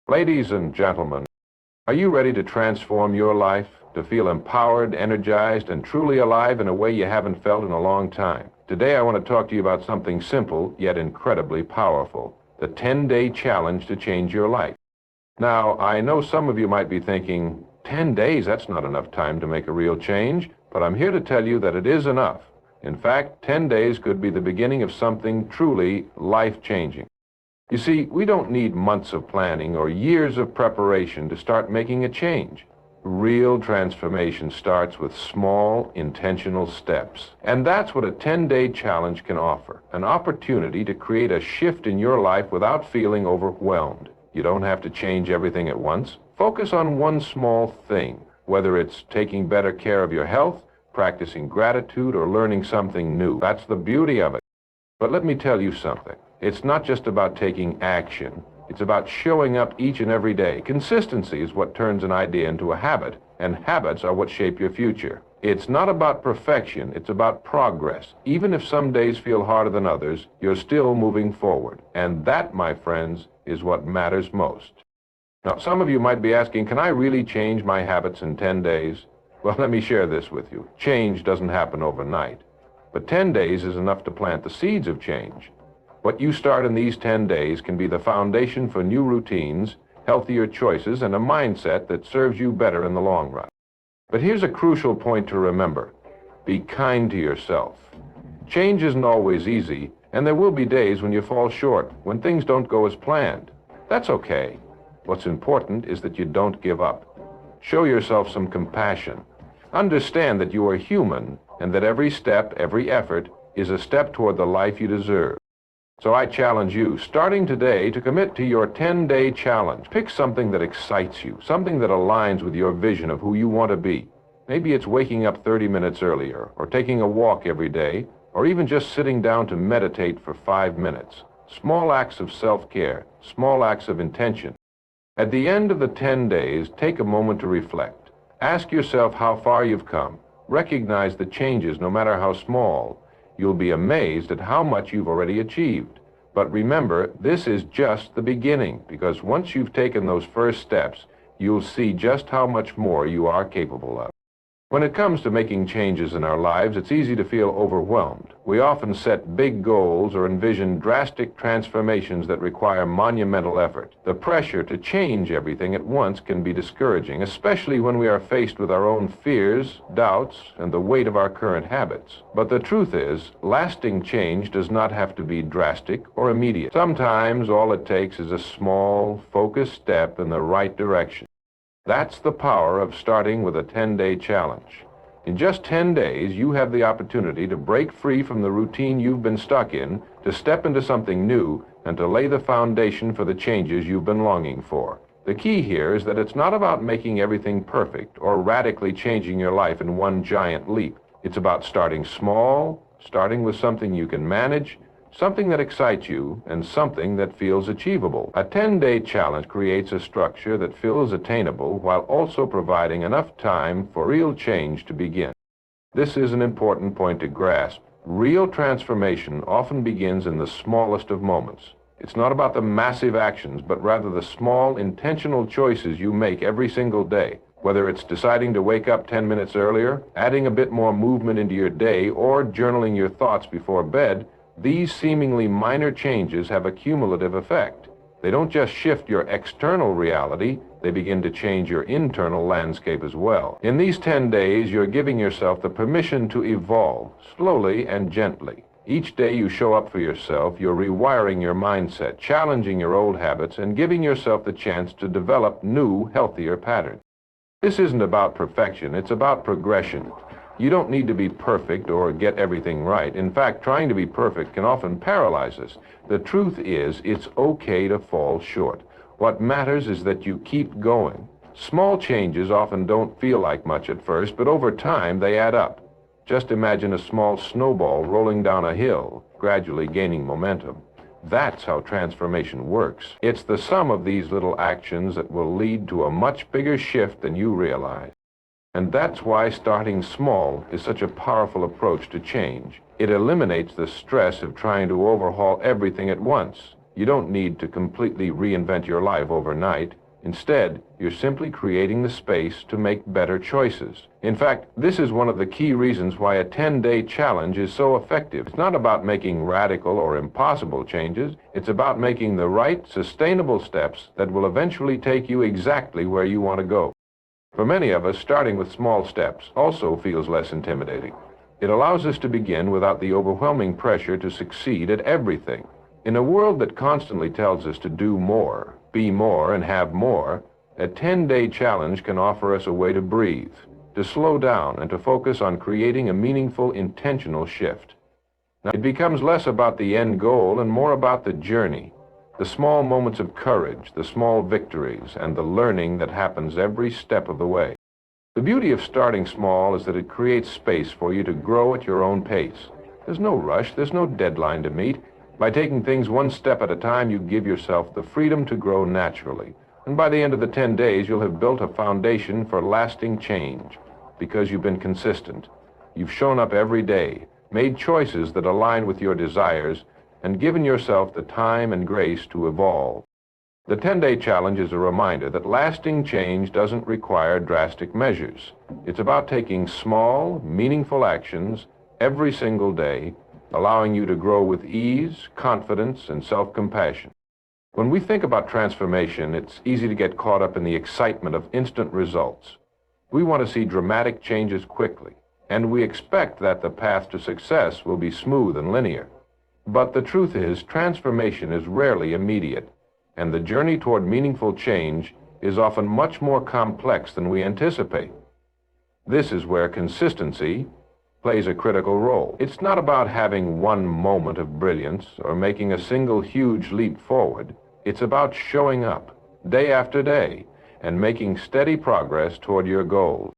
Ladies and gentlemen, are you ready to transform your life, to feel empowered, energized, and truly alive in a way you haven't felt in a long time? Today I want to talk to you about something simple yet incredibly powerful, the 10-day challenge to change your life. Now, I know some of you might be thinking, 10 days, that's not enough time to make a real change, but I'm here to tell you that it is enough. In fact, 10 days could be the beginning of something truly life-changing. You see, we don't need months of planning or years of preparation to start making a change. Real transformation starts with small, intentional steps. And that's what a 10-day challenge can offer, an opportunity to create a shift in your life without feeling overwhelmed. You don't have to change everything at once. Focus on one small thing, whether it's taking better care of your health, practicing gratitude, or learning something new. That's the beauty of it. But let me tell you something. It's not just about taking action. It's about showing up each and every day. Consistency is what turns an idea into a habit, and habits are what shape your future. It's not about perfection. It's about progress. Even if some days feel harder than others, you're still moving forward. And that, my friends, is what matters most. Now, some of you might be asking, can I really change my habits in 10 days? Well, let me share this with you. Change doesn't happen overnight. But 10 days is enough to plant the seeds of change. What you start in these 10 days can be the foundation for new routines, healthier choices, and a mindset that serves you better in the long run. But here's a crucial point to remember. Be kind to yourself. Change isn't always easy, and there will be days when you fall short, when things don't go as planned. That's okay. What's important is that you don't give up. Show yourself some compassion. Understand that you are human, and that every step, every effort, is a step toward the life you deserve. So I challenge you, starting today, to commit to your 10-day challenge. Pick something that excites you, something that aligns with your vision of who you want to be. Maybe it's waking up 30 minutes earlier, or taking a walk every day, or even just sitting down to meditate for 5 minutes. Small acts of self-care, small acts of intention. At the end of the 10 days, take a moment to reflect. Ask yourself how far you've come. Recognize the changes, no matter how small. You'll be amazed at how much you've already achieved. But remember, this is just the beginning, because once you've taken those first steps, you'll see just how much more you are capable of. When it comes to making changes in our lives, it's easy to feel overwhelmed. We often set big goals or envision drastic transformations that require monumental effort. The pressure to change everything at once can be discouraging, especially when we are faced with our own fears, doubts, and the weight of our current habits. But the truth is, lasting change does not have to be drastic or immediate. Sometimes all it takes is a small, focused step in the right direction. That's the power of starting with a 10-day challenge. In just 10 days, you have the opportunity to break free from the routine you've been stuck in, to step into something new, and to lay the foundation for the changes you've been longing for. The key here is that it's not about making everything perfect or radically changing your life in one giant leap. It's about starting small, starting with something you can manage, something that excites you, and something that feels achievable. A 10-day challenge creates a structure that feels attainable while also providing enough time for real change to begin. This is an important point to grasp. Real transformation often begins in the smallest of moments. It's not about the massive actions, but rather the small, intentional choices you make every single day. Whether it's deciding to wake up 10 minutes earlier, adding a bit more movement into your day, or journaling your thoughts before bed, these seemingly minor changes have a cumulative effect. They don't just shift your external reality, they begin to change your internal landscape as well. In these 10 days, you're giving yourself the permission to evolve, slowly and gently. Each day you show up for yourself, you're rewiring your mindset, challenging your old habits, and giving yourself the chance to develop new, healthier patterns. This isn't about perfection, it's about progression. You don't need to be perfect or get everything right. In fact, trying to be perfect can often paralyze us. The truth is, it's okay to fall short. What matters is that you keep going. Small changes often don't feel like much at first, but over time they add up. Just imagine a small snowball rolling down a hill, gradually gaining momentum. That's how transformation works. It's the sum of these little actions that will lead to a much bigger shift than you realize. And that's why starting small is such a powerful approach to change. It eliminates the stress of trying to overhaul everything at once. You don't need to completely reinvent your life overnight. Instead, you're simply creating the space to make better choices. In fact, this is one of the key reasons why a 10-day challenge is so effective. It's not about making radical or impossible changes. It's about making the right, sustainable steps that will eventually take you exactly where you want to go. For many of us, starting with small steps also feels less intimidating. It allows us to begin without the overwhelming pressure to succeed at everything. In a world that constantly tells us to do more, be more, and have more, a 10-day challenge can offer us a way to breathe, to slow down, and to focus on creating a meaningful, intentional shift. Now, it becomes less about the end goal and more about the journey, the small moments of courage, the small victories, and the learning that happens every step of the way. The beauty of starting small is that it creates space for you to grow at your own pace. There's no rush, there's no deadline to meet. By taking things one step at a time, you give yourself the freedom to grow naturally. And by the end of the 10 days, you'll have built a foundation for lasting change because you've been consistent. You've shown up every day, made choices that align with your desires, and given yourself the time and grace to evolve. The 10-day challenge is a reminder that lasting change doesn't require drastic measures. It's about taking small, meaningful actions every single day, allowing you to grow with ease, confidence, and self-compassion. When we think about transformation, it's easy to get caught up in the excitement of instant results. We want to see dramatic changes quickly, and we expect that the path to success will be smooth and linear. But the truth is, transformation is rarely immediate, and the journey toward meaningful change is often much more complex than we anticipate. This is where consistency plays a critical role. It's not about having one moment of brilliance or making a single huge leap forward. It's about showing up day after day and making steady progress toward your goals.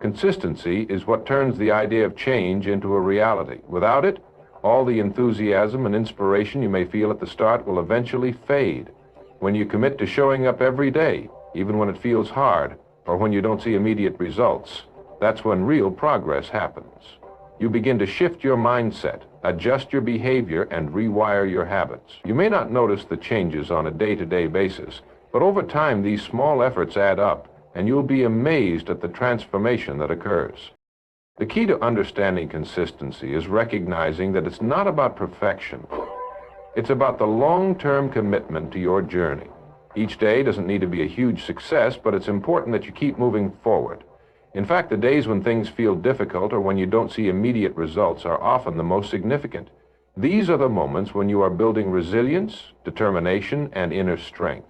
Consistency is what turns the idea of change into a reality. Without it, all the enthusiasm and inspiration you may feel at the start will eventually fade. When you commit to showing up every day, even when it feels hard or when you don't see immediate results, that's when real progress happens. You begin to shift your mindset, adjust your behavior, and rewire your habits. You may not notice the changes on a day-to-day basis, but over time these small efforts add up, and you'll be amazed at the transformation that occurs. The key to understanding consistency is recognizing that it's not about perfection. It's about the long-term commitment to your journey. Each day doesn't need to be a huge success, but it's important that you keep moving forward. In fact, the days when things feel difficult or when you don't see immediate results are often the most significant. These are the moments when you are building resilience, determination, and inner strength.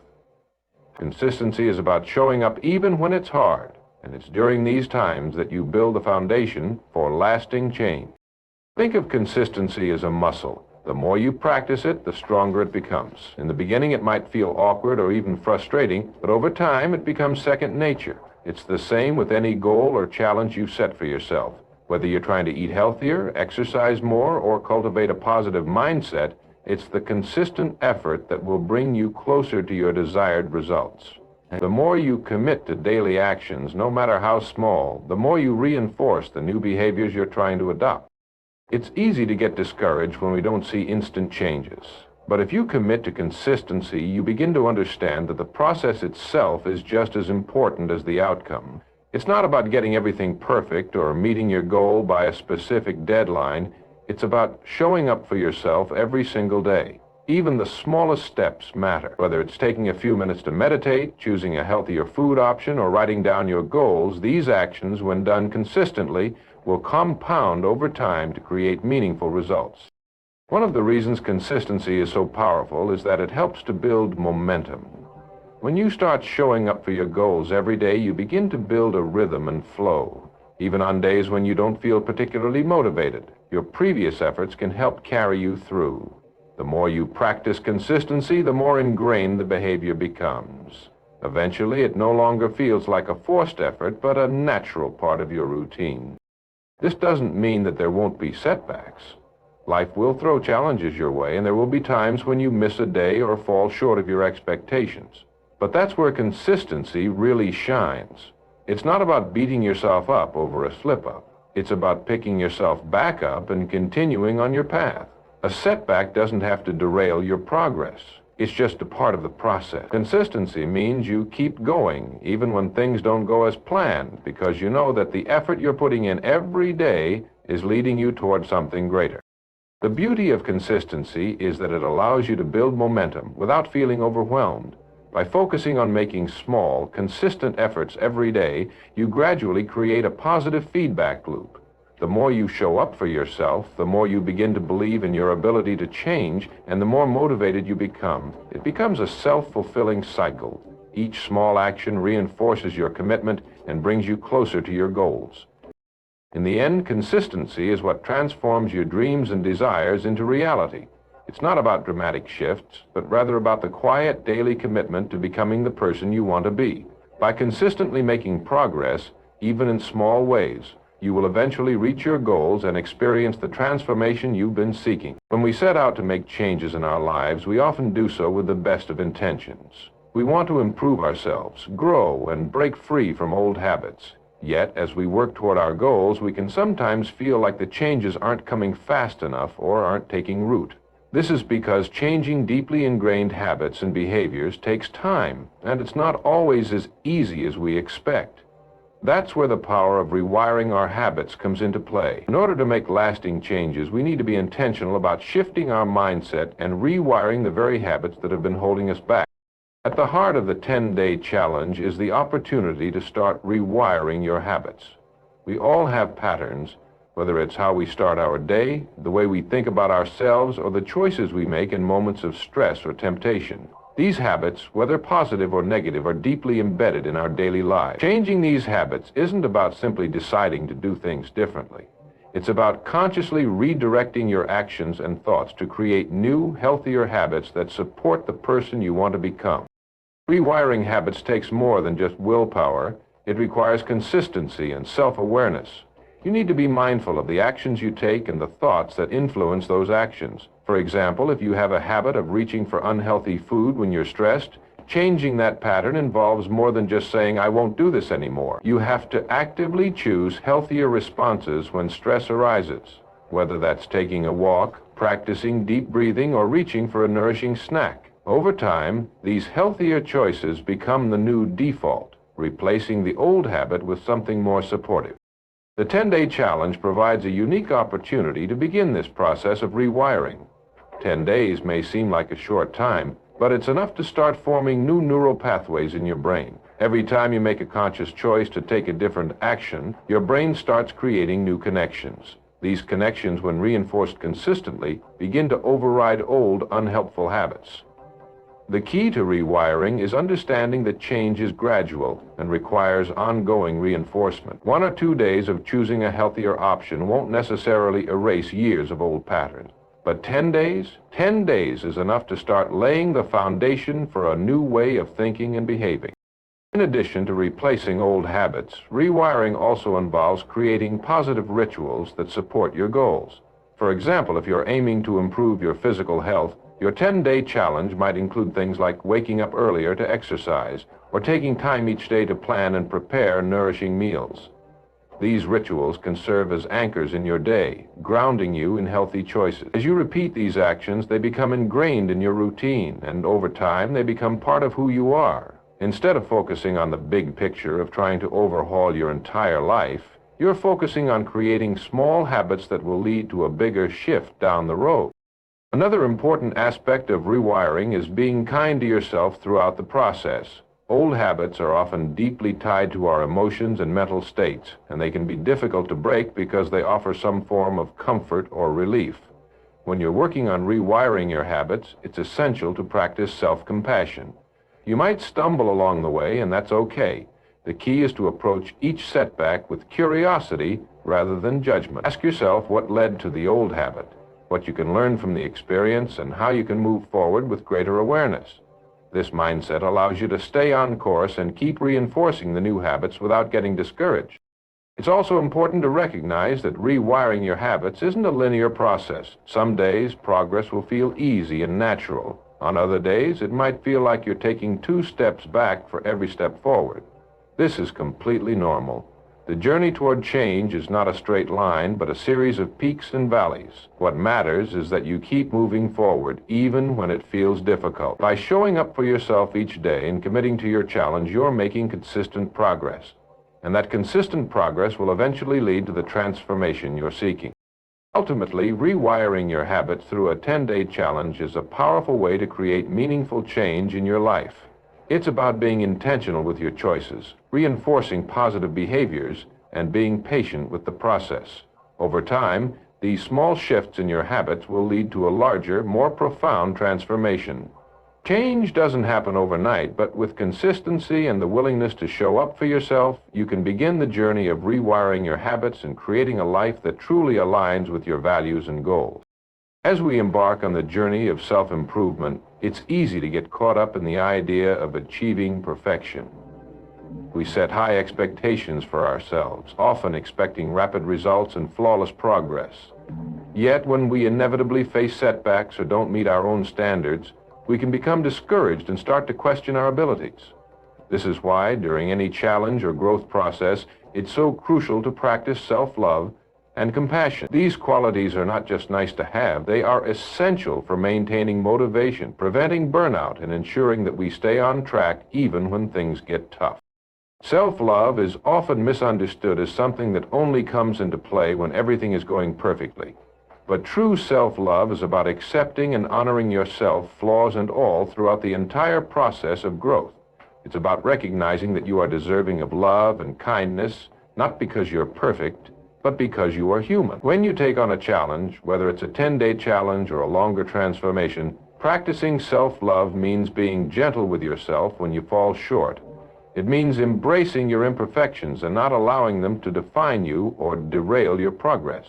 Consistency is about showing up even when it's hard, and it's during these times that you build the foundation for lasting change. Think of consistency as a muscle. The more you practice it, the stronger it becomes. In the beginning, it might feel awkward or even frustrating, but over time, it becomes second nature. It's the same with any goal or challenge you set for yourself. Whether you're trying to eat healthier, exercise more, or cultivate a positive mindset, it's the consistent effort that will bring you closer to your desired results. The more you commit to daily actions, no matter how small, the more you reinforce the new behaviors you're trying to adopt. It's easy to get discouraged when we don't see instant changes. But if you commit to consistency, you begin to understand that the process itself is just as important as the outcome. It's not about getting everything perfect or meeting your goal by a specific deadline. It's about showing up for yourself every single day. Even the smallest steps matter. Whether it's taking a few minutes to meditate, choosing a healthier food option, or writing down your goals, these actions, when done consistently, will compound over time to create meaningful results. One of the reasons consistency is so powerful is that it helps to build momentum. When you start showing up for your goals every day, you begin to build a rhythm and flow. Even on days when you don't feel particularly motivated, your previous efforts can help carry you through. The more you practice consistency, the more ingrained the behavior becomes. Eventually, it no longer feels like a forced effort, but a natural part of your routine. This doesn't mean that there won't be setbacks. Life will throw challenges your way, and there will be times when you miss a day or fall short of your expectations. But that's where consistency really shines. It's not about beating yourself up over a slip-up. It's about picking yourself back up and continuing on your path. A setback doesn't have to derail your progress. It's just a part of the process. Consistency means you keep going, even when things don't go as planned, because you know that the effort you're putting in every day is leading you toward something greater. The beauty of consistency is that it allows you to build momentum without feeling overwhelmed. By focusing on making small, consistent efforts every day, you gradually create a positive feedback loop. The more you show up for yourself, the more you begin to believe in your ability to change, and the more motivated you become. It becomes a self-fulfilling cycle. Each small action reinforces your commitment and brings you closer to your goals. In the end, consistency is what transforms your dreams and desires into reality. It's not about dramatic shifts, but rather about the quiet daily commitment to becoming the person you want to be. By consistently making progress, even in small ways, you will eventually reach your goals and experience the transformation you've been seeking. When we set out to make changes in our lives, we often do so with the best of intentions. We want to improve ourselves, grow, and break free from old habits. Yet, as we work toward our goals, we can sometimes feel like the changes aren't coming fast enough or aren't taking root. This is because changing deeply ingrained habits and behaviors takes time, and it's not always as easy as we expect. That's where the power of rewiring our habits comes into play. In order to make lasting changes, we need to be intentional about shifting our mindset and rewiring the very habits that have been holding us back. At the heart of the 10-day challenge is the opportunity to start rewiring your habits. We all have patterns, whether it's how we start our day, the way we think about ourselves, or the choices we make in moments of stress or temptation. These habits, whether positive or negative, are deeply embedded in our daily lives. Changing these habits isn't about simply deciding to do things differently. It's about consciously redirecting your actions and thoughts to create new, healthier habits that support the person you want to become. Rewiring habits takes more than just willpower. It requires consistency and self-awareness. You need to be mindful of the actions you take and the thoughts that influence those actions. For example, if you have a habit of reaching for unhealthy food when you're stressed, changing that pattern involves more than just saying, "I won't do this anymore." You have to actively choose healthier responses when stress arises, whether that's taking a walk, practicing deep breathing, or reaching for a nourishing snack. Over time, these healthier choices become the new default, replacing the old habit with something more supportive. The 10-day challenge provides a unique opportunity to begin this process of rewiring. 10 days may seem like a short time, but it's enough to start forming new neural pathways in your brain. Every time you make a conscious choice to take a different action, your brain starts creating new connections. These connections, when reinforced consistently, begin to override old, unhelpful habits. The key to rewiring is understanding that change is gradual and requires ongoing reinforcement. 1 or 2 days of choosing a healthier option won't necessarily erase years of old patterns. But 10 days? 10 days is enough to start laying the foundation for a new way of thinking and behaving. In addition to replacing old habits, rewiring also involves creating positive rituals that support your goals. For example, if you're aiming to improve your physical health, your 10-day challenge might include things like waking up earlier to exercise, or taking time each day to plan and prepare nourishing meals. These rituals can serve as anchors in your day, grounding you in healthy choices. As you repeat these actions, they become ingrained in your routine, and over time, they become part of who you are. Instead of focusing on the big picture of trying to overhaul your entire life, you're focusing on creating small habits that will lead to a bigger shift down the road. Another important aspect of rewiring is being kind to yourself throughout the process. Old habits are often deeply tied to our emotions and mental states, and they can be difficult to break because they offer some form of comfort or relief. When you're working on rewiring your habits, it's essential to practice self-compassion. You might stumble along the way, and that's okay. The key is to approach each setback with curiosity rather than judgment. Ask yourself what led to the old habit, what you can learn from the experience, and how you can move forward with greater awareness. This mindset allows you to stay on course and keep reinforcing the new habits without getting discouraged. It's also important to recognize that rewiring your habits isn't a linear process. Some days, progress will feel easy and natural. On other days, it might feel like you're taking 2 steps back for every step forward. This is completely normal. The journey toward change is not a straight line, but a series of peaks and valleys. What matters is that you keep moving forward, even when it feels difficult. By showing up for yourself each day and committing to your challenge, you're making consistent progress. And that consistent progress will eventually lead to the transformation you're seeking. Ultimately, rewiring your habits through a 10-day challenge is a powerful way to create meaningful change in your life. It's about being intentional with your choices, reinforcing positive behaviors, and being patient with the process. Over time, these small shifts in your habits will lead to a larger, more profound transformation. Change doesn't happen overnight, but with consistency and the willingness to show up for yourself, you can begin the journey of rewiring your habits and creating a life that truly aligns with your values and goals. As we embark on the journey of self-improvement, it's easy to get caught up in the idea of achieving perfection. We set high expectations for ourselves, often expecting rapid results and flawless progress. Yet, when we inevitably face setbacks or don't meet our own standards, we can become discouraged and start to question our abilities. This is why, during any challenge or growth process, it's so crucial to practice self-love and compassion. These qualities are not just nice to have, they are essential for maintaining motivation, preventing burnout, and ensuring that we stay on track even when things get tough. Self-love is often misunderstood as something that only comes into play when everything is going perfectly. But true self-love is about accepting and honoring yourself, flaws and all, throughout the entire process of growth. It's about recognizing that you are deserving of love and kindness, not because you're perfect, but because you are human. When you take on a challenge, whether it's a 10-day challenge or a longer transformation, practicing self-love means being gentle with yourself when you fall short. It means embracing your imperfections and not allowing them to define you or derail your progress.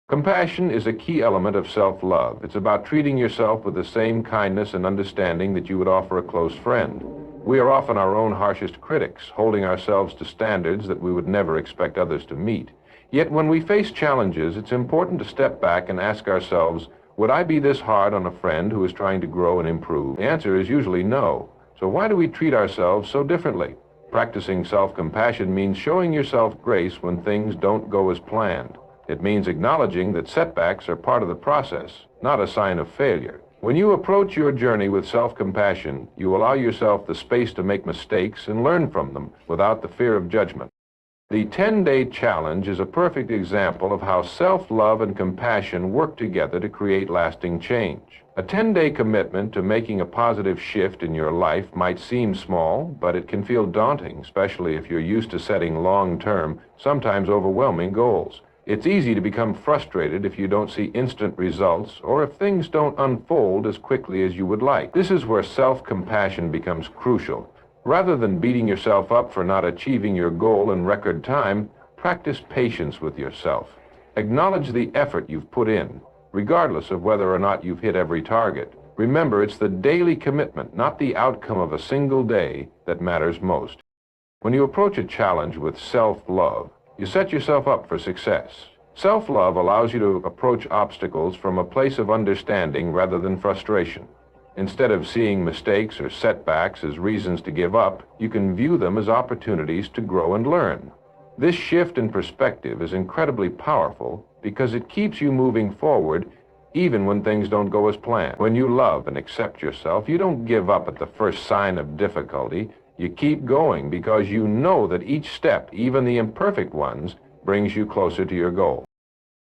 Compassion is a key element of self-love. It's about treating yourself with the same kindness and understanding that you would offer a close friend. We are often our own harshest critics, holding ourselves to standards that we would never expect others to meet. Yet when we face challenges, it's important to step back and ask ourselves, would I be this hard on a friend who is trying to grow and improve? The answer is usually no. So why do we treat ourselves so differently? Practicing self-compassion means showing yourself grace when things don't go as planned. It means acknowledging that setbacks are part of the process, not a sign of failure. When you approach your journey with self-compassion, you allow yourself the space to make mistakes and learn from them without the fear of judgment. The 10-day challenge is a perfect example of how self-love and compassion work together to create lasting change. A 10-day commitment to making a positive shift in your life might seem small, but it can feel daunting, especially if you're used to setting long-term, sometimes overwhelming goals. It's easy to become frustrated if you don't see instant results or if things don't unfold as quickly as you would like. This is where self-compassion becomes crucial. Rather than beating yourself up for not achieving your goal in record time, practice patience with yourself. Acknowledge the effort you've put in, regardless of whether or not you've hit every target. Remember, it's the daily commitment, not the outcome of a single day, that matters most. When you approach a challenge with self-love, you set yourself up for success. Self-love allows you to approach obstacles from a place of understanding rather than frustration. Instead of seeing mistakes or setbacks as reasons to give up, you can view them as opportunities to grow and learn. This shift in perspective is incredibly powerful because it keeps you moving forward even when things don't go as planned. When you love and accept yourself, you don't give up at the first sign of difficulty. You keep going because you know that each step, even the imperfect ones, brings you closer to your goal.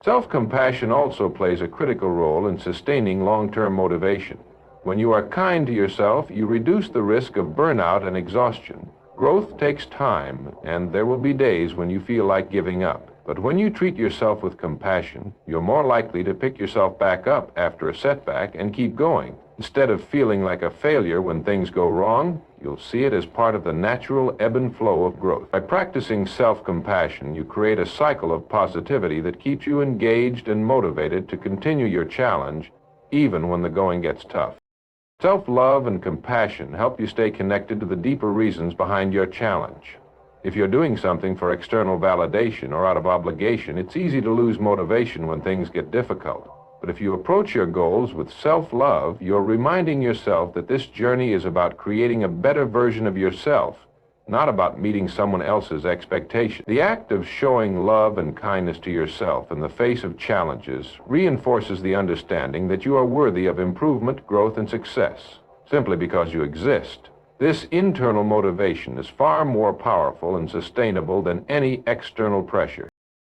Self-compassion also plays a critical role in sustaining long-term motivation. When you are kind to yourself, you reduce the risk of burnout and exhaustion. Growth takes time, and there will be days when you feel like giving up. But when you treat yourself with compassion, you're more likely to pick yourself back up after a setback and keep going. Instead of feeling like a failure when things go wrong, you'll see it as part of the natural ebb and flow of growth. By practicing self-compassion, you create a cycle of positivity that keeps you engaged and motivated to continue your challenge, even when the going gets tough. Self-love and compassion help you stay connected to the deeper reasons behind your challenge. If you're doing something for external validation or out of obligation, it's easy to lose motivation when things get difficult. But if you approach your goals with self-love, you're reminding yourself that this journey is about creating a better version of yourself, not about meeting someone else's expectations. The act of showing love and kindness to yourself in the face of challenges reinforces the understanding that you are worthy of improvement, growth, and success, simply because you exist. This internal motivation is far more powerful and sustainable than any external pressure.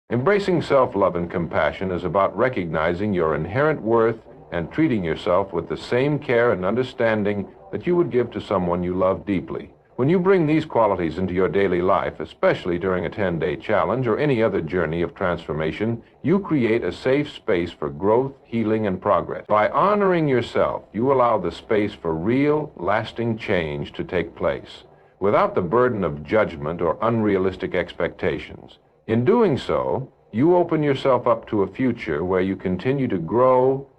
Embracing self-love and compassion is about recognizing your inherent worth and treating yourself with the same care and understanding that you would give to someone you love deeply. When you bring these qualities into your daily life, especially during a 10-day challenge or any other journey of transformation, you create a safe space for growth, healing, and progress. By honoring yourself, you allow the space for real, lasting change to take place, without the burden of judgment or unrealistic expectations. In doing so, you open yourself up to a future where you continue to grow,